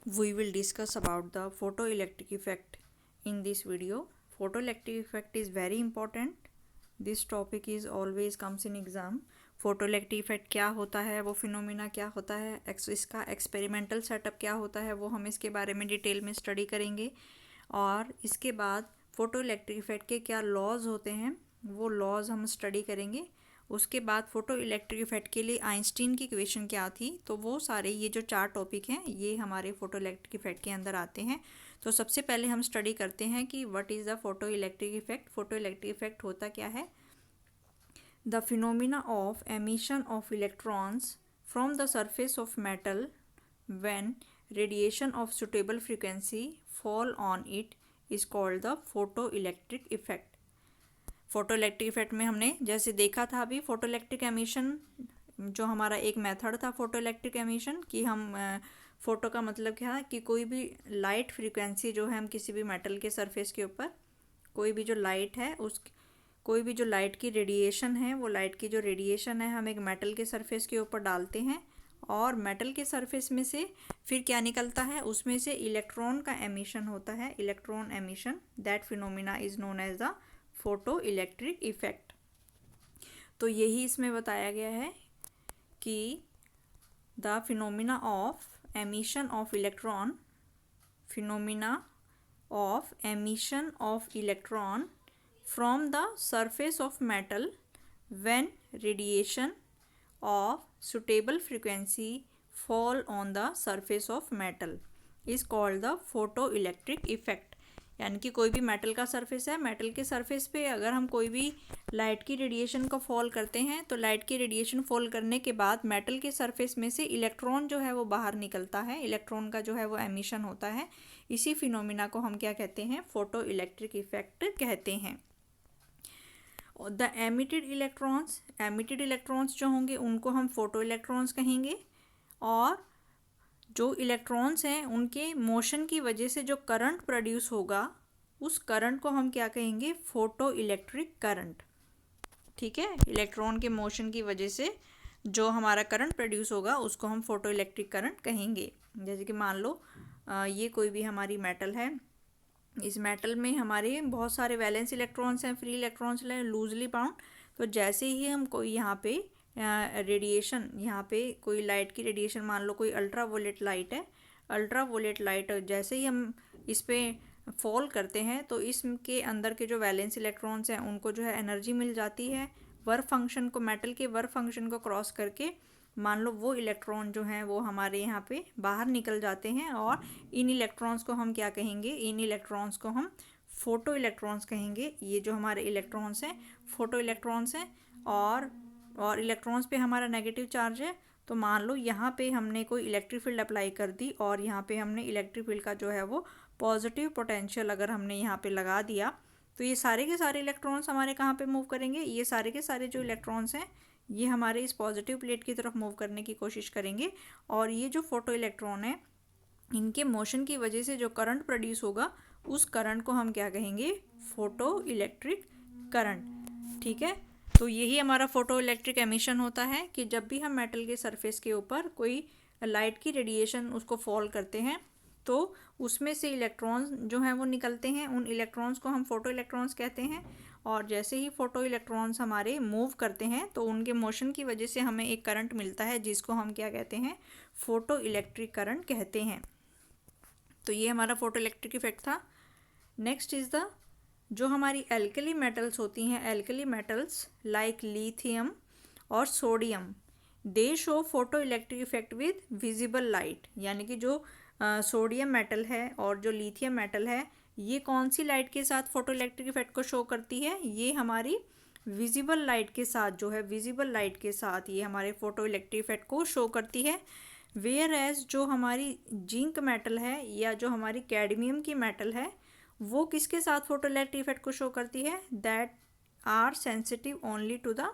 we will discuss about the photoelectric effect in this video. Photoelectric effect is very important. This topic is always comes in exam. Photoelectric effect क्या होता है, वो phenomena क्या होता है, इसका experimental setup क्या होता है, वो हम इसके बारे में डिटेल में स्टडी करेंगे। और इसके बाद फोटोइलेक्ट्रिक इफेक्ट के क्या लॉज होते हैं वो लॉज हम स्टडी करेंगे। उसके बाद फोटो इलेक्ट्रिक इफेक्ट के लिए आइंस्टीन की इक्वेशन क्या थी, तो वो सारे ये जो 4 टॉपिक हैं ये हमारे फोटो इलेक्ट्रिक इफेक्ट के अंदर आते हैं। तो सबसे पहले हम स्टडी करते हैं कि what is the photo electric effect. Photo electric effect होता क्या है? The phenomena of emission of electrons from the surface of metal when radiation of suitable frequency fall on it is called the photo electric effect. Photo electric effect में हमने जैसे देखा था अभी photo electric emission, जो हमारा एक method था फोटो इलेक्ट्रिक एमिशन, कि हम फोटो का मतलब क्या है कि कोई भी लाइट फ्रीक्वेंसी जो है हम किसी भी मेटल के सरफेस के ऊपर कोई भी जो लाइट है उस कोई भी जो लाइट की रेडिएशन है वो लाइट की जो रेडिएशन है हम एक मेटल के सरफेस के ऊपर डालते हैं और मेटल के सरफेस में से फिर क्या निकलता है, उसमें से इलेक्ट्रॉन का एमिशन होता है, electron emission. That phenomena is known as the photo electric effect. तो यही इसमें बताया गया है कि the phenomena of emission of electron, phenomena of emission of electron from the surface of metal when radiation of suitable frequency fall on the surface of metal is called the photo electric effect. यानी कि कोई भी metal का surface है, metal के surface पे अगर हम कोई भी लाइट की रेडिएशन को फॉल करते हैं तो लाइट की रेडिएशन फॉल करने के बाद मेटल के सरफेस में से इलेक्ट्रॉन जो है वो बाहर निकलता है, इलेक्ट्रॉन का जो है वो एमिशन होता है। इसी फिनोमिना को हम क्या कहते हैं? फोटो इलेक्ट्रिक इफेक्ट कहते हैं। द एमिटेड इलेक्ट्रॉन्स जो होंगे उनको हम फोटो इलेक्ट्रॉन्स कहेंगे, और जो इलेक्ट्रॉन्स हैं उनके मोशन की वजह से जो करंट प्रोड्यूस होगा उस करंट को हम क्या कहेंगे? Photo electric current. ठीक है, इलेक्ट्रॉन के मोशन की वजह से जो हमारा करंट प्रोड्यूस होगा उसको हम फोटो इलेक्ट्रिक करंट कहेंगे। जैसे कि मान लो ये कोई भी हमारी मेटल है, इस मेटल में हमारे बहुत सारे वैलेंस इलेक्ट्रॉन्स हैं, फ्री इलेक्ट्रॉन्स हैं, लूजली बाउंड। तो जैसे ही हम कोई यहाँ पे रेडिएशन, यहाँ पे कोई लाइट की रेडिएशन, मान लो कोई अल्ट्रा वोलेट लाइट है, अल्ट्रा वोलेट लाइट जैसे ही हम इस पर फॉल करते हैं तो इसके अंदर के जो वैलेंस इलेक्ट्रॉन्स हैं उनको जो है एनर्जी मिल जाती है। वर्क फंक्शन को, मेटल के वर्क फंक्शन को क्रॉस करके मान लो वो इलेक्ट्रॉन जो हैं वो हमारे यहाँ पे बाहर निकल जाते हैं, और इन इलेक्ट्रॉन्स को हम क्या कहेंगे? इन इलेक्ट्रॉन्स को हम फोटो इलेक्ट्रॉन्स कहेंगे। ये जो हमारे इलेक्ट्रॉन्स हैं फोटो इलेक्ट्रॉन्स हैं, और इलेक्ट्रॉन्स पे हमारा नेगेटिव चार्ज है। तो मान लो यहाँ पे हमने कोई इलेक्ट्रिक फील्ड अप्लाई कर दी और यहाँ पे हमने इलेक्ट्रिक फील्ड का जो है वो पॉजिटिव पोटेंशियल अगर हमने यहाँ पे लगा दिया तो ये सारे के सारे इलेक्ट्रॉन्स हमारे कहाँ पे मूव करेंगे? ये सारे के सारे जो इलेक्ट्रॉन्स हैं ये हमारे इस पॉजिटिव प्लेट की तरफ मूव करने की कोशिश करेंगे, और ये जो फोटो इलेक्ट्रॉन है इनके मोशन की वजह से जो करंट प्रोड्यूस होगा उस करंट को हम क्या कहेंगे? Photo electric current. ठीक है, तो यही हमारा फोटो इलेक्ट्रिक एमिशन होता है कि जब भी हम मेटल के सरफेस के ऊपर कोई लाइट की रेडिएशन उसको फॉल करते हैं तो उसमें से इलेक्ट्रॉन्स जो हैं वो निकलते हैं, उन इलेक्ट्रॉन्स को हम फोटो इलेक्ट्रॉन्स कहते हैं। और जैसे ही फोटो इलेक्ट्रॉन्स हमारे मूव करते हैं तो उनके मोशन की वजह से हमें एक करंट मिलता है जिसको हम क्या कहते हैं? फोटो इलेक्ट्रिक करंट कहते हैं। तो ये हमारा फोटो इलेक्ट्रिक इफेक्ट था। नेक्स्ट इज़ द, जो हमारी एल्कली मेटल्स होती हैं, एल्कली मेटल्स लाइक लिथियम और sodium, they show photo electric effect with visible light. यानी कि जो सोडियम मेटल है और जो लिथियम मेटल है ये कौन सी लाइट के साथ फोटो इलेक्ट्रिक इफेक्ट को शो करती है? ये हमारी विजिबल लाइट के साथ, जो है विजिबल लाइट के साथ ये हमारे फोटो इलेक्ट्रिक इफेक्ट को शो करती है। वेयर एज जो हमारी जिंक मेटल है या जो हमारी कैडमियम की मेटल है वो किसके साथ फोटो इलेक्ट्रिक इफेक्ट को शो करती है? That are sensitive only to the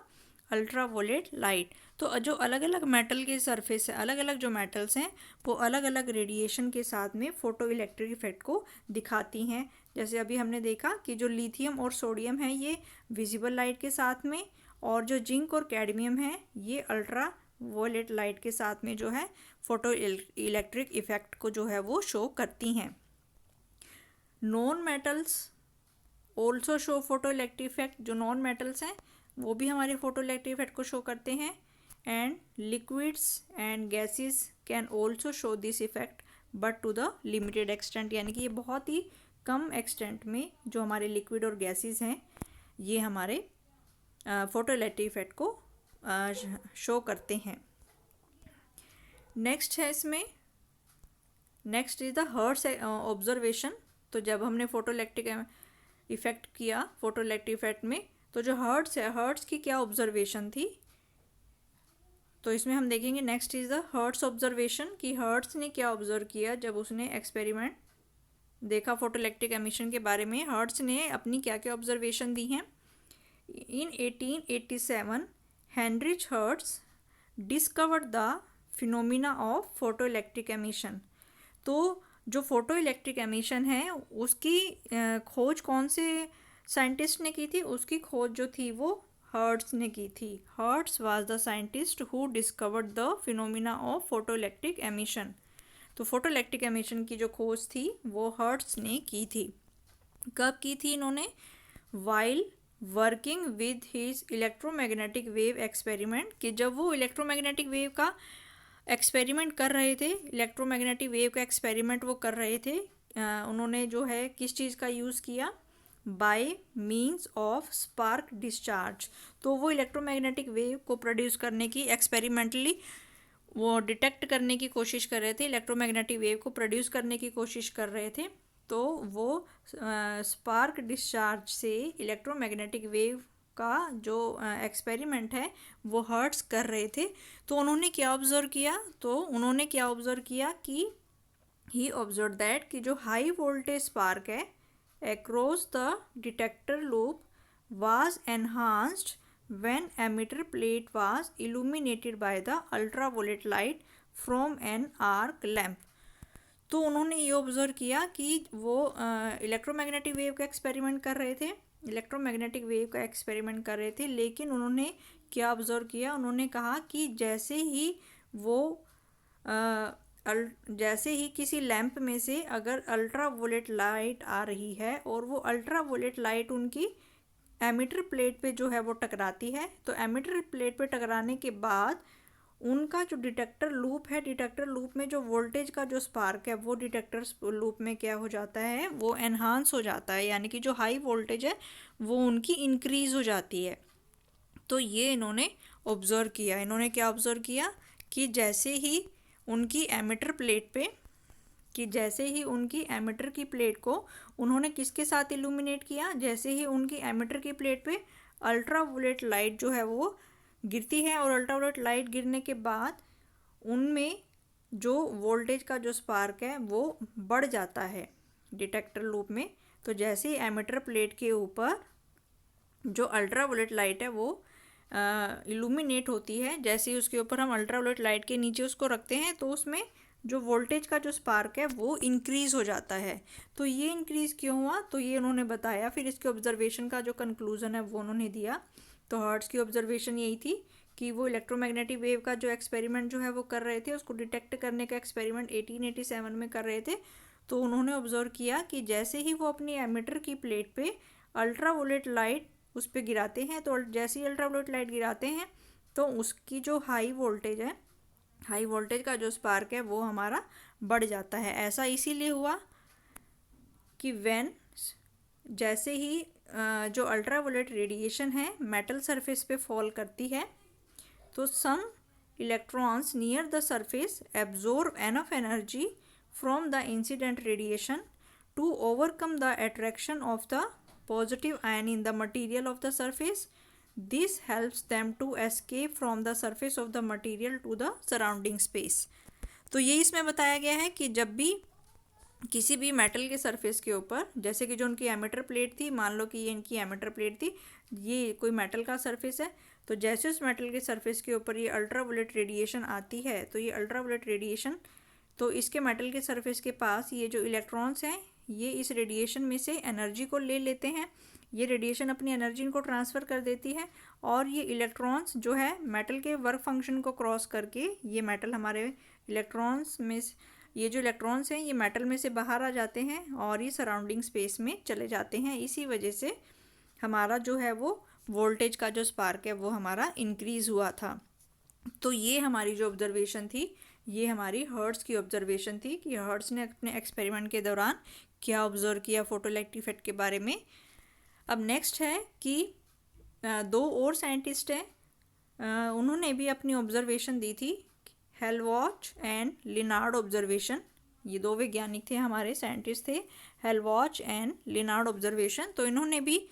ultra violet light. तो जो अलग अलग मेटल के सरफेस है, अलग अलग जो मेटल्स हैं वो अलग अलग रेडिएशन के साथ में फोटो इलेक्ट्रिक इफेक्ट को दिखाती हैं। जैसे अभी हमने देखा कि जो लिथियम और सोडियम है ये विजिबल लाइट के साथ में, और जो जिंक और कैडमियम है ये अल्ट्रा वोलेट लाइट के साथ में जो है फोटो इलेक्ट्रिक इफेक्ट को जो है वो शो करती हैं। Non metals also show photo electric effect. जो नॉन मेटल्स हैं वो भी हमारे फोटो इलेक्ट्रिक इफेक्ट को शो करते हैं। And liquids and gases can also show this effect but to the limited extent, यानी कि ये बहुत ही कम एक्सटेंट में जो हमारे लिक्विड और गैसेस हैं ये हमारे फोटो इलेक्ट्रिक इफेक्ट को शो करते हैं। नेक्स्ट है इसमें, next is the hertz observation. तो जब हमने फोटो इलेक्ट्रिक इफेक्ट किया फोटो इलेक्ट्रिक इफेक्ट में, तो जो हर्ट्ज है, हर्ट्ज की क्या ऑब्जर्वेशन थी, तो इसमें हम देखेंगे next is the hertz observation कि हर्ट्ज ने क्या ऑब्जर्व किया जब उसने एक्सपेरिमेंट देखा फोटो इलेक्ट्रिक एमिशन के बारे में। हर्ट्ज ने अपनी क्या क्या ऑब्जर्वेशन दी हैं। इन 1887 Heinrich hertz discovered the phenomena of photo electric emission. तो जो फोटो इलेक्ट्रिक एमिशन है उसकी खोज कौन से साइंटिस्ट ने की थी, उसकी खोज जो थी वो हर्ट्ज ने की थी। Hertz was the scientist who discovered the phenomena of photo electric emission. तो फोटो इलेक्ट्रिक एमिशन की जो खोज थी वो हर्ट्ज ने की थी। कब की थी इन्होंने? While working with his electromagnetic wave experiment, कि जब वो इलेक्ट्रोमैग्नेटिक वेव का एक्सपेरिमेंट कर रहे थे, इलेक्ट्रोमैग्नेटिक वेव का एक्सपेरिमेंट वो कर रहे थे, उन्होंने जो है किस चीज़ का यूज़ किया? Bye means of spark discharge. तो वो इलेक्ट्रोमैग्नेटिक वेव को प्रोड्यूस करने की एक्सपेरिमेंटली वो डिटेक्ट करने की कोशिश कर रहे थे, इलेक्ट्रोमैग्नेटिक वेव को प्रोड्यूस करने की कोशिश कर रहे थे। तो वो स्पार्क डिस्चार्ज से इलेक्ट्रोमैग्नेटिक वेव का जो एक्सपेरिमेंट है वो हर्ट्ज कर रहे थे। तो उन्होंने क्या ऑब्जर्व किया? तो उन्होंने क्या ऑब्जर्व किया कि ही ऑब्जर्व दैट कि जो हाई वोल्टेज स्पार्क है across the detector loop was enhanced when emitter plate was illuminated by the ultraviolet light from an arc lamp। तो उन्होंने ये ऑब्जर्व किया कि वो इलेक्ट्रोमैग्नेटिक वेव का एक्सपेरिमेंट कर रहे थे, इलेक्ट्रोमैग्नेटिक वेव का एक्सपेरिमेंट कर रहे थे, लेकिन उन्होंने क्या ऑब्जर्व किया? उन्होंने कहा कि जैसे ही वो जैसे ही किसी लैंप में से अगर अल्ट्रा वोलेट लाइट आ रही है और वो अल्ट्रा वोलेट लाइट उनकी एमिटर प्लेट पे जो है वो टकराती है, तो एमिटर प्लेट पे टकराने के बाद उनका जो डिटेक्टर लूप है, डिटेक्टर लूप में जो वोल्टेज का जो स्पार्क है वो डिटेक्टर लूप में क्या हो जाता है? वो एनहांस हो जाता है, यानी कि जो हाई वोल्टेज है वो उनकी इंक्रीज़ हो जाती है। तो ये इन्होंने ऑब्ज़र्व किया। इन्होंने क्या ऑब्ज़र्व किया कि जैसे ही उनकी एमिटर प्लेट पे, कि जैसे ही उनकी एमिटर की प्लेट को उन्होंने किसके साथ इल्यूमिनेट किया? जैसे ही उनकी एमिटर की प्लेट पे अल्ट्रा वोलेट लाइट जो है वो गिरती है और अल्ट्रा वोलेट लाइट गिरने के बाद उनमें जो वोल्टेज का जो स्पार्क है वो बढ़ जाता है डिटेक्टर लूप में। तो जैसे ही एमिटर प्लेट के ऊपर जो अल्ट्रा वोलेट लाइट है वो इल्यूमिनेट होती है, जैसे ही उसके ऊपर हम अल्ट्रा वोलेट लाइट के नीचे उसको रखते हैं तो उसमें जो वोल्टेज का जो स्पार्क है वो इंक्रीज़ हो जाता है। तो ये इंक्रीज़ क्यों हुआ? तो ये उन्होंने बताया। फिर इसके ऑब्जर्वेशन का जो कंक्लूज़न है वो उन्होंने दिया। तो हर्ट्ज की ऑब्जर्वेशन यही थी कि वो इलेक्ट्रोमैग्नेटिक वेव का जो एक्सपेरिमेंट जो है वो कर रहे थे, उसको डिटेक्ट करने का एक्सपेरिमेंट 1887 में कर रहे थे। तो उन्होंने ऑब्जर्व किया कि जैसे ही वो अपनी एमिटर की प्लेट पे अल्ट्रा वोलेट लाइट उस पर गिराते हैं, तो जैसे ही अल्ट्रा वोलेट लाइट गिराते हैं तो उसकी जो हाई वोल्टेज है, हाई वोल्टेज का जो स्पार्क है वो हमारा बढ़ जाता है। ऐसा इसीलिए हुआ कि जैसे ही जो अल्ट्रा वोलेट रेडिएशन है मेटल सरफेस पे फॉल करती है तो some electrons near the surface absorb enough energy from the incident radiation to overcome the attraction of the positive ion in the material of the surface. This helps them to escape from the surface of the material to the surrounding space। तो ये इसमें बताया गया है कि जब भी किसी भी मेटल के सरफेस के ऊपर, जैसे कि जो उनकी एमिटर प्लेट थी, मान लो कि ये इनकी एमिटर प्लेट थी, ये कोई मेटल का सरफेस है, तो जैसे उस मेटल के सरफेस के ऊपर ये अल्ट्रा वोलेट रेडिएशन आती है तो ये अल्ट्रा वोलेट रेडिएशन, तो इसके मेटल के सरफेस के पास ये जो इलेक्ट्रॉन्स हैं ये इस रेडिएशन में से एनर्जी को ले लेते हैं। ये रेडिएशन अपनी एनर्जी इनको ट्रांसफ़र कर देती है और ये इलेक्ट्रॉन्स जो है मेटल के वर्क फंक्शन को क्रॉस करके ये मेटल हमारे इलेक्ट्रॉन्स में ये जो इलेक्ट्रॉन्स हैं ये मेटल में से बाहर आ जाते हैं और ये सराउंडिंग स्पेस में चले जाते हैं। इसी वजह से हमारा जो है वो वोल्टेज का जो स्पार्क है वो हमारा इंक्रीज़ हुआ था। तो ये हमारी जो ऑब्जर्वेशन थी ये हमारी हर्ट्ज़ की ऑब्जर्वेशन थी कि हर्ट्ज़ ने अपने एक्सपेरिमेंट के दौरान क्या ऑब्जर्व किया फोटोइलेक्ट्रिक इफेक्ट के बारे में। अब नेक्स्ट है कि दो और साइंटिस्ट हैं, उन्होंने भी अपनी ऑब्जर्वेशन दी थी, हेलवॉच एंड लिनार्ड ऑब्जर्वेशन। ये दो वैज्ञानिक थे, हमारे साइंटिस्ट थे, हेलवॉच एंड लिनार्ड ऑब्जर्वेशन। तो इन्होंने भी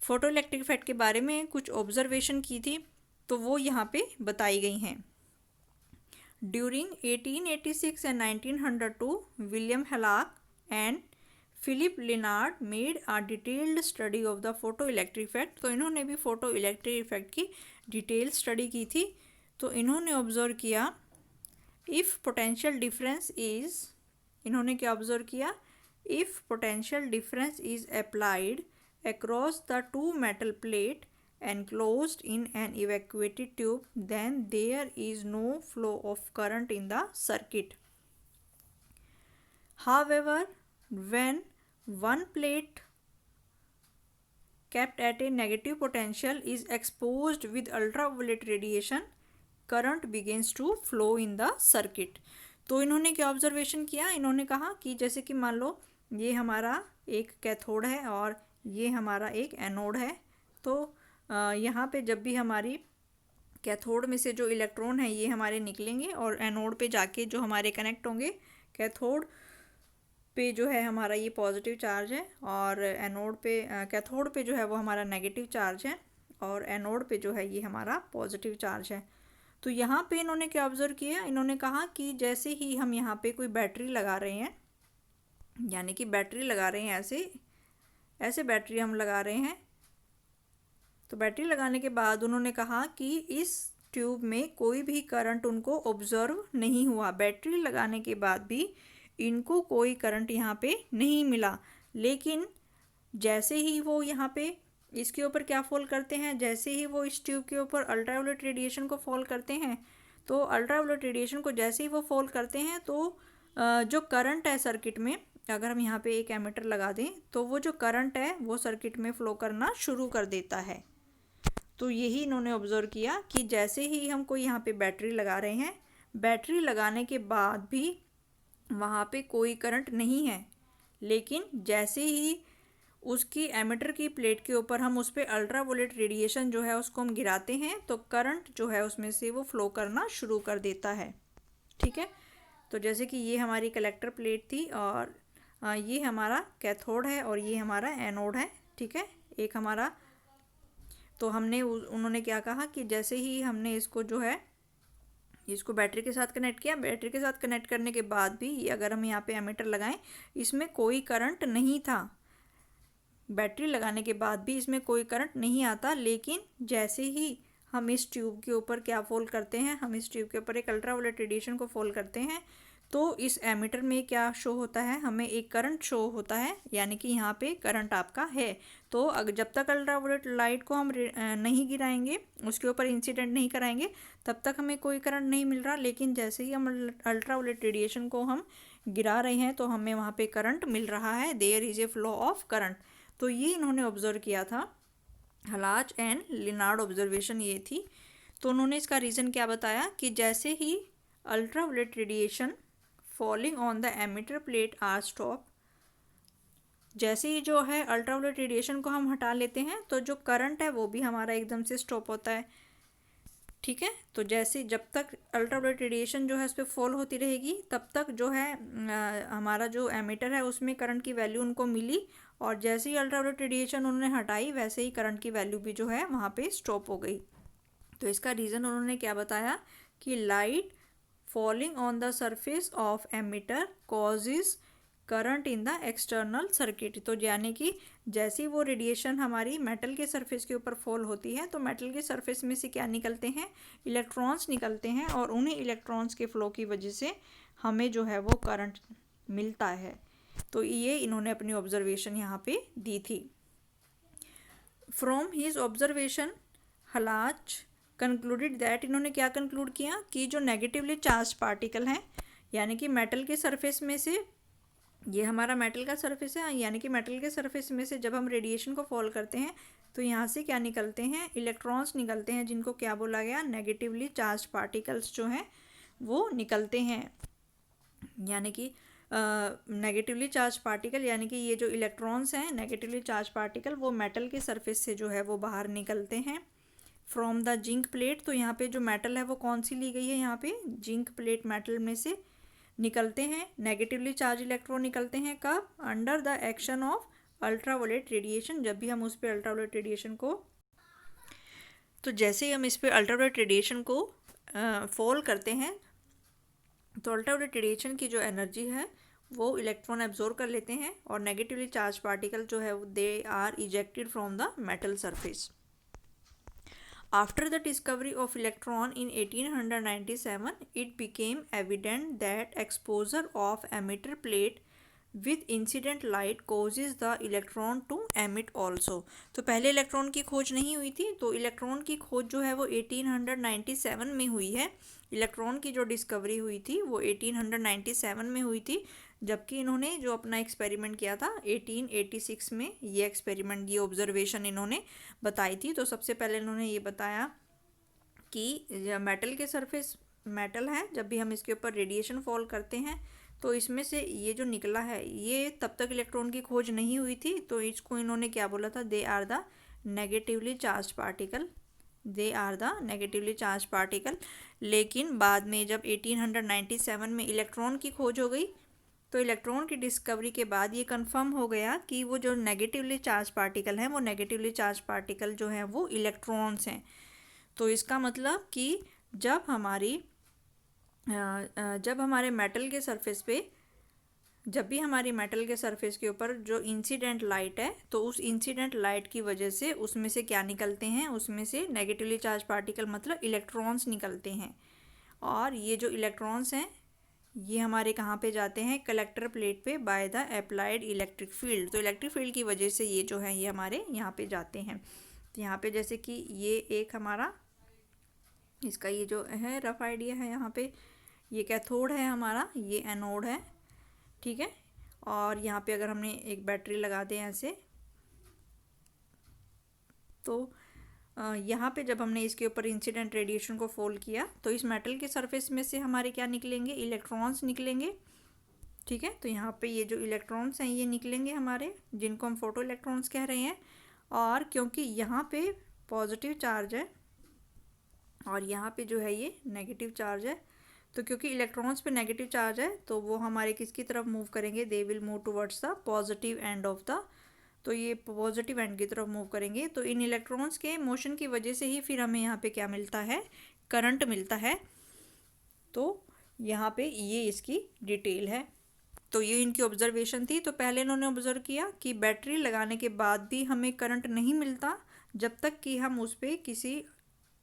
फोटोइलेक्ट्रिक इफेक्ट के बारे में कुछ ऑब्जर्वेशन की थी, तो वो यहाँ पे बताई गई हैं। During 1886 and 1902 William Hallwachs and Philipp Lenard made a detailed study of the photo electric effect. तो इन्होंने भी फोटो इलेक्ट्रिक इफेक्ट की डिटेल स्टडी की थी। तो इन्होंने ऑब्जर्व किया इफ़ पोटेंशियल डिफरेंस इज़, इन्होंने क्या ऑब्जर्व किया, if potential difference is applied across the two metal plate enclosed in an evacuated tube, then there is no flow of current in the circuit. However, when one plate kept at a negative potential is exposed with ultraviolet radiation, current begins to flow in the circuit. तो इन्होंने क्या observation किया, इन्होंने कहा कि जैसे कि मान लो ये हमारा एक कैथोड है और ये हमारा एक एनोड है। तो यहाँ पे जब भी हमारी कैथोड में से जो इलेक्ट्रॉन है ये हमारे निकलेंगे और एनोड पे जाके जो हमारे कनेक्ट होंगे, कैथोड पे जो है हमारा ये पॉजिटिव चार्ज है और एनोड पे कैथोड पे जो है वो हमारा नेगेटिव चार्ज है और एनोड पे जो है ये हमारा पॉजिटिव चार्ज है। तो यहाँ पे इन्होंने क्या ऑब्जर्व किया, इन्होंने कहा कि जैसे ही हम यहाँ पे कोई बैटरी लगा रहे हैं, यानी कि बैटरी लगा रहे हैं, ऐसे बैटरी हम लगा रहे हैं, तो बैटरी लगाने के बाद उन्होंने कहा कि इस ट्यूब में कोई भी करंट उनको ऑब्जर्व नहीं हुआ। बैटरी लगाने के बाद भी इनको कोई करंट यहाँ पे नहीं मिला, लेकिन जैसे ही वो यहाँ पे इसके ऊपर क्या फॉल करते हैं, जैसे ही वो इस ट्यूब के ऊपर अल्ट्रावायलेट रेडिएशन को फॉल करते हैं, तो अल्ट्रावायलेट रेडिएशन को जैसे ही वो फॉल करते हैं तो जो करंट है सर्किट में, अगर हम यहाँ पे एक एमीटर लगा दें तो वो जो करंट है वो सर्किट में फ़्लो करना शुरू कर देता है। तो यही इन्होंने ऑब्जर्व किया कि जैसे ही हम कोई यहाँ पे बैटरी लगा रहे हैं, बैटरी लगाने के बाद भी वहाँ पे कोई करंट नहीं है, लेकिन जैसे ही उसकी एमीटर की प्लेट के ऊपर हम उस पर अल्ट्रावायलेट रेडिएशन जो है उसको हम गिराते हैं तो करंट जो है उसमें से वो फ़्लो करना शुरू कर देता है। ठीक है, तो जैसे कि ये हमारी कलेक्टर प्लेट थी और ये हमारा कैथोड है और ये हमारा एनोड है। ठीक है, एक हमारा, तो हमने उन्होंने क्या कहा कि जैसे ही हमने इसको जो है इसको बैटरी के साथ कनेक्ट किया, बैटरी के साथ कनेक्ट करने के बाद भी ये अगर हम यहाँ पे एमीटर लगाएं इसमें कोई करंट नहीं था, बैटरी लगाने के बाद भी इसमें कोई करंट नहीं आता, लेकिन जैसे ही हम इस ट्यूब के ऊपर क्या फॉल करते हैं, हम इस ट्यूब के ऊपर एक अल्ट्रावायलेट रेडिएशन को फॉल करते हैं तो इस एमीटर में क्या शो होता है, हमें एक करंट शो होता है, यानी कि यहाँ पे करंट आपका है। तो अगर जब तक अल्ट्रावायलेट लाइट को हम नहीं गिराएंगे, उसके ऊपर इंसिडेंट नहीं कराएंगे, तब तक हमें कोई करंट नहीं मिल रहा, लेकिन जैसे ही हम अल्ट्रावायलेट रेडिएशन को हम गिरा रहे हैं तो हमें वहाँ पे करंट मिल रहा है, there is a flow of current. तो ये इन्होंने ऑब्जर्व किया था, हलाच एंड लिनार्ड ऑब्जर्वेशन ये थी। तो उन्होंने इसका रीज़न क्या बताया कि जैसे ही ultraviolet radiation falling on the emitter plate are stop, जैसे ही जो है अल्ट्रावायलेट रेडिएशन को हम हटा लेते हैं तो जो करंट है वो भी हमारा एकदम से स्टॉप होता है। ठीक है, तो जैसे जब तक अल्ट्रावायलेट रेडिएशन जो है उस पर फॉल होती रहेगी तब तक जो है हमारा जो एमीटर है उसमें करंट की वैल्यू उनको मिली, और जैसे ही अल्ट्रावायलेट रेडिएशन उन्होंने हटाई वैसे ही करंट की वैल्यू भी जो है वहाँ पे स्टॉप हो गई। तो इसका रीज़न उन्होंने क्या बताया कि light falling on the surface of emitter causes current in the external circuit. तो यानी कि जैसे ही वो रेडिएशन हमारी मेटल के सरफेस के ऊपर फॉल होती है तो मेटल के सरफेस में से क्या निकलते हैं, इलेक्ट्रॉन्स निकलते हैं, और उन्हीं इलेक्ट्रॉन्स के फ्लो की वजह से हमें जो है वो करंट मिलता है। तो ये इन्होंने अपनी ऑब्जर्वेशन यहाँ पे दी थी। From his observation Hallwachs concluded that, इन्होंने क्या कंक्लूड किया कि जो नेगेटिवली चार्ज पार्टिकल हैं, यानी कि मेटल के सरफेस में से, ये हमारा मेटल का सरफेस है, यानी कि मेटल के सरफेस में से जब हम रेडिएशन को फॉल करते हैं तो यहाँ से क्या निकलते हैं, इलेक्ट्रॉन्स निकलते हैं, जिनको क्या बोला गया, नेगेटिवली चार्ज पार्टिकल्स जो हैं वो निकलते हैं। यानी कि नेगेटिवली चार्ज पार्टिकल, यानी कि ये जो इलेक्ट्रॉन्स हैं नेगेटिवली चार्ज पार्टिकल, वो मेटल के सरफेस से जो है वो बाहर निकलते हैं। फ्रॉम द जिंक प्लेट, तो यहाँ पे जो मेटल है वो कौन सी ली गई है, यहाँ पे जिंक प्लेट मेटल में से निकलते हैं। नेगेटिवली चार्ज इलेक्ट्रॉन निकलते हैं कब, under the action of ultraviolet radiation, जब भी हम उस पर अल्ट्रावायलेट रेडिएशन को, तो जैसे ही हम इस पर अल्ट्रावायलेट रेडिएशन को फॉल करते हैं तो अल्ट्रावायलेट रेडिएशन की जो एनर्जी है वो इलेक्ट्रॉन एब्जॉर्ब कर लेते हैं और नेगेटिवली चार्ज पार्टिकल जो है they are ejected from the metal surface. After the discovery of electron in 1897 it became evident that exposure of emitter plate with incident light causes the electron to emit also। तो पहले electron की खोज नहीं हुई थी, तो electron की खोज जो है वो 1897 में हुई है। इलेक्ट्रॉन की जो डिस्कवरी हुई थी वो 1897 में हुई थी, जबकि इन्होंने जो अपना एक्सपेरिमेंट किया था 1886 में, ये एक्सपेरिमेंट, ये ऑब्जर्वेशन इन्होंने बताई थी। तो सबसे पहले इन्होंने ये बताया कि मेटल के सरफेस, मेटल है, जब भी हम इसके ऊपर रेडिएशन फॉल करते हैं तो इसमें से ये जो निकला है, ये तब तक इलेक्ट्रॉन की खोज नहीं हुई थी, तो इसको इन्होंने क्या बोला था, they are the negatively charge particle, they are the negatively charge particle. लेकिन बाद में जब 1897 में इलेक्ट्रॉन की खोज हो गई तो इलेक्ट्रॉन की डिस्कवरी के बाद ये कंफर्म हो गया कि वो जो नेगेटिवली चार्ज पार्टिकल हैं वो नेगेटिवली चार्ज पार्टिकल जो हैं वो इलेक्ट्रॉन्स हैं। तो इसका मतलब कि जब हमारे मेटल के सरफेस पे, जब भी हमारी मेटल के सरफेस के ऊपर जो इंसिडेंट लाइट है, तो उस इंसिडेंट लाइट की वजह से उसमें से क्या निकलते हैं, उसमें से नेगेटिवली चार्ज पार्टिकल मतलब इलेक्ट्रॉन्स निकलते हैं। और ये जो इलेक्ट्रॉन्स हैं ये हमारे कहाँ पे जाते हैं, कलेक्टर प्लेट पे by the applied electric field. तो इलेक्ट्रिक फील्ड की वजह से ये जो है ये हमारे यहाँ पे जाते हैं। तो यहाँ पे जैसे कि ये एक हमारा, इसका ये जो है रफ आइडिया है, यहाँ पे ये कैथोड है हमारा, ये एनोड है, ठीक है। और यहाँ पे अगर हमने एक बैटरी लगा दें ऐसे, तो यहाँ पे जब हमने इसके ऊपर इंसिडेंट रेडिएशन को फॉल किया तो इस मेटल के सरफेस में से हमारे क्या निकलेंगे, इलेक्ट्रॉन्स निकलेंगे, ठीक है। तो यहाँ पे ये जो इलेक्ट्रॉन्स हैं ये निकलेंगे हमारे, जिनको हम फोटो इलेक्ट्रॉन्स कह रहे हैं। और क्योंकि यहाँ पे पॉजिटिव चार्ज है और यहाँ पे जो है ये नेगेटिव चार्ज है, तो क्योंकि इलेक्ट्रॉन्स पे नेगेटिव चार्ज है तो वो हमारे किसकी तरफ मूव करेंगे, they will move towards the positive end of the, तो ये पॉजिटिव एंड की तरफ मूव करेंगे। तो इन इलेक्ट्रॉन्स के मोशन की वजह से ही फिर हमें यहाँ पे क्या मिलता है, करंट मिलता है। तो यहाँ पे ये इसकी डिटेल है। तो ये इनकी ऑब्जर्वेशन थी। तो पहले इन्होंने ऑब्जर्व किया कि बैटरी लगाने के बाद भी हमें करंट नहीं मिलता जब तक कि हम उस पर किसी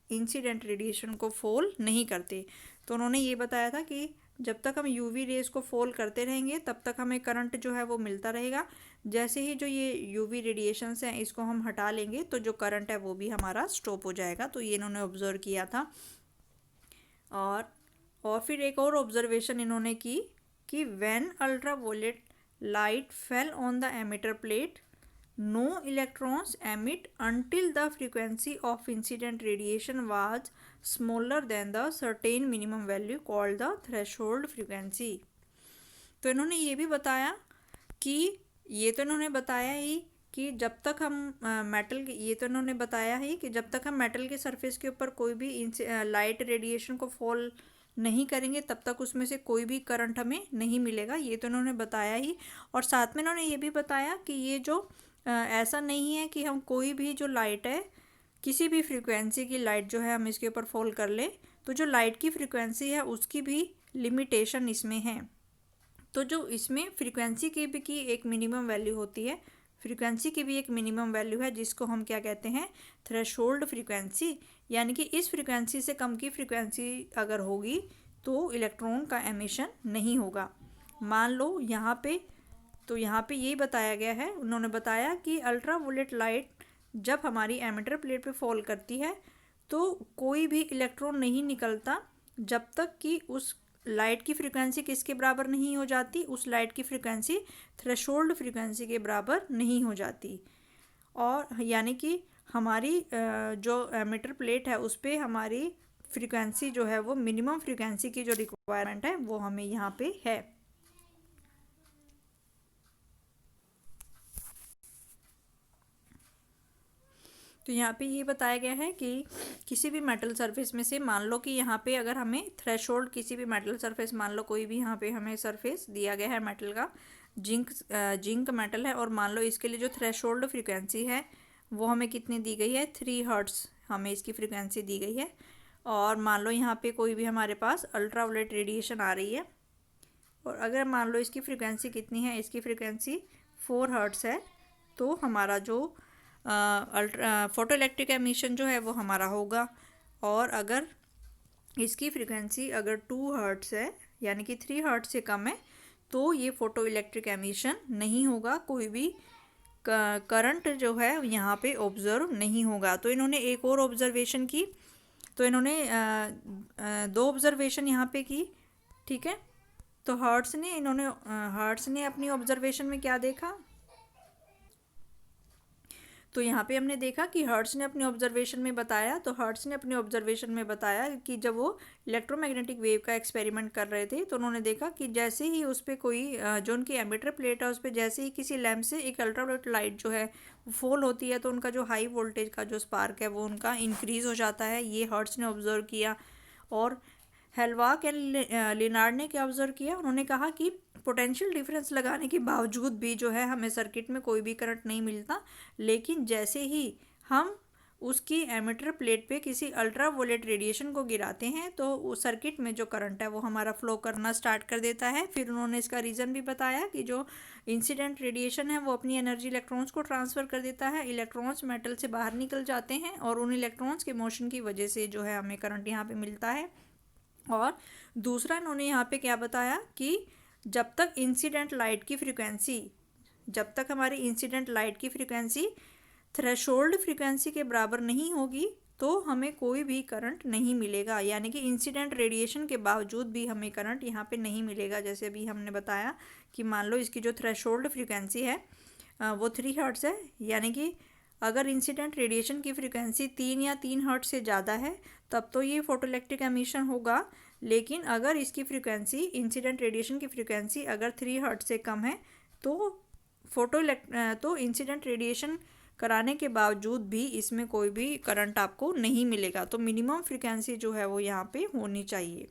इंसिडेंट रेडिएशन को फॉल नहीं करते। तो उन्होंने ये बताया था कि जब तक हम यूवी रेज को फॉल करते रहेंगे तब तक हमें करंट जो है वो मिलता रहेगा। जैसे ही जो ये यूवी रेडिएशंस हैं इसको हम हटा लेंगे तो जो करंट है वो भी हमारा स्टॉप हो जाएगा। तो ये इन्होंने ऑब्जर्व किया था। और फिर एक और ऑब्जर्वेशन इन्होंने की कि when ultraviolet light fell on the emitter plate no electrons emit until the frequency of incident radiation was smaller than the certain minimum value called the threshold frequency। तो इन्होंने ये भी बताया कि इन्होंने बताया ही कि जब तक हम मेटल, ये तो इन्होंने बताया ही कि जब तक हम मेटल के सरफेस के ऊपर कोई भी लाइट रेडिएशन को फॉल नहीं करेंगे तब तक उसमें से कोई भी करंट हमें नहीं मिलेगा। ये तो इन्होंने बताया ही। और साथ में इन्होंने ये भी बताया कि ये जो ऐसा नहीं है कि हम कोई भी जो लाइट है, किसी भी फ्रीक्वेंसी की लाइट जो है हम इसके ऊपर फॉल कर ले, तो जो लाइट की फ्रीक्वेंसी है उसकी भी लिमिटेशन इसमें है। तो जो इसमें फ्रीक्वेंसी की एक मिनिमम वैल्यू होती है, फ्रीक्वेंसी की भी एक मिनिमम वैल्यू है जिसको हम क्या कहते हैं, थ्रेशोल्ड फ्रीक्वेंसी। यानी कि इस फ्रीक्वेंसी से कम की फ्रीक्वेंसी अगर होगी तो इलेक्ट्रॉन का एमिशन नहीं होगा। मान लो यहाँ पे, तो यहाँ पे यही बताया गया है, उन्होंने बताया कि अल्ट्रावायलेट लाइट जब हमारी एमिटर प्लेट पे फॉल करती है तो कोई भी इलेक्ट्रॉन नहीं निकलता जब तक कि उस लाइट की फ्रीक्वेंसी किसके बराबर नहीं हो जाती, उस लाइट की फ्रीक्वेंसी थ्रेशोल्ड फ्रीक्वेंसी के बराबर नहीं हो जाती। और यानी कि हमारी जो एमिटर प्लेट है उस पर हमारी फ्रीक्वेंसी जो है वो मिनिमम फ्रीक्वेंसी की जो रिक्वायरमेंट है वो हमें यहाँ पे है। तो यहाँ पे ये बताया गया है कि किसी भी मेटल सरफेस में से मान लो कि यहाँ पे अगर हमें थ्रेशोल्ड किसी भी मेटल सरफेस, मान लो कोई भी यहाँ पे हमें सरफेस दिया गया है मेटल का, जिंक मेटल है, और मान लो इसके लिए जो थ्रेशोल्ड फ्रीक्वेंसी है वो हमें कितनी दी गई है, 3 हर्ट्स हमें इसकी फ्रीक्वेंसी दी गई है। और मान लो यहाँ पे कोई भी हमारे पास अल्ट्रावायलेट रेडिएशन आ रही है, और अगर मान लो इसकी फ्रीक्वेंसी कितनी है, इसकी फ्रीक्वेंसी 4 हर्ट्स है, तो हमारा जो फोटो इलेक्ट्रिक एमिशन जो है वो हमारा होगा। और अगर इसकी फ्रीक्वेंसी अगर 2 हर्ट्स है यानी कि 3 हर्ट्स से कम है तो ये फोटो इलेक्ट्रिक एमिशन नहीं होगा, कोई भी करंट जो है यहाँ पे ऑब्जर्व नहीं होगा। तो इन्होंने एक और ऑब्जर्वेशन की, तो इन्होंने 2 ऑब्जर्वेशन यहाँ पे की, ठीक है। तो हर्ट्स ने अपनी ऑब्जर्वेशन में क्या देखा, तो यहाँ पे हमने देखा कि हर्ट्स ने अपनी ऑब्जर्वेशन में बताया, तो हर्ट्स ने अपनी ऑब्जर्वेशन में बताया कि जब वो इलेक्ट्रोमैग्नेटिक वेव का एक्सपेरिमेंट कर रहे थे तो उन्होंने देखा कि जैसे ही उस पर कोई जो उनकी एमिटर प्लेट है उस पर जैसे ही किसी लैम्प से एक अल्ट्रावायलेट लाइट जो है फॉल होती है तो उनका जो हाई वोल्टेज का जो स्पार्क है वो उनका इंक्रीज़ हो जाता है। ये हर्ट्स ने ऑब्जर्व किया। और हेलवाक एंड लिनार्ड ने क्या ऑब्जर्व किया, उन्होंने कहा कि पोटेंशियल डिफरेंस लगाने के बावजूद भी जो है हमें सर्किट में कोई भी करंट नहीं मिलता, लेकिन जैसे ही हम उसकी एमिटर प्लेट पे किसी अल्ट्रावायलेट रेडिएशन को गिराते हैं तो उस सर्किट में जो करंट है वो हमारा फ्लो करना स्टार्ट कर देता है। फिर उन्होंने इसका रीज़न भी बताया कि जो इंसिडेंट रेडिएशन है वो अपनी एनर्जी इलेक्ट्रॉन्स को ट्रांसफ़र कर देता है, इलेक्ट्रॉन्स मेटल से बाहर निकल जाते हैं और उन इलेक्ट्रॉन्स के मोशन की वजह से जो है हमें करंट यहाँ पे मिलता है। और दूसरा इन्होंने यहाँ पे क्या बताया कि जब तक हमारी इंसिडेंट लाइट की फ्रीक्वेंसी थ्रेशोल्ड फ्रीक्वेंसी के बराबर नहीं होगी तो हमें कोई भी करंट नहीं मिलेगा, यानी कि इंसिडेंट रेडिएशन के बावजूद भी हमें करंट यहाँ पे नहीं मिलेगा। जैसे अभी हमने बताया कि मान लो इसकी जो थ्रेशोल्ड फ्रीक्वेंसी है वो 3 हर्ट्स है, यानी कि अगर इंसिडेंट रेडिएशन की फ्रीक्वेंसी 3 या 3 हर्ट्ज से ज़्यादा है तब तो ये फोटोइलेक्ट्रिक एमिशन होगा। लेकिन अगर इसकी फ्रीक्वेंसी इंसिडेंट रेडिएशन की फ्रीक्वेंसी अगर 3 हर्ट्ज से कम है तो इंसिडेंट रेडिएशन कराने के बावजूद भी इसमें कोई भी करंट आपको नहीं मिलेगा। तो मिनिमम फ्रीक्वेंसी जो है वो यहाँ पे होनी चाहिए।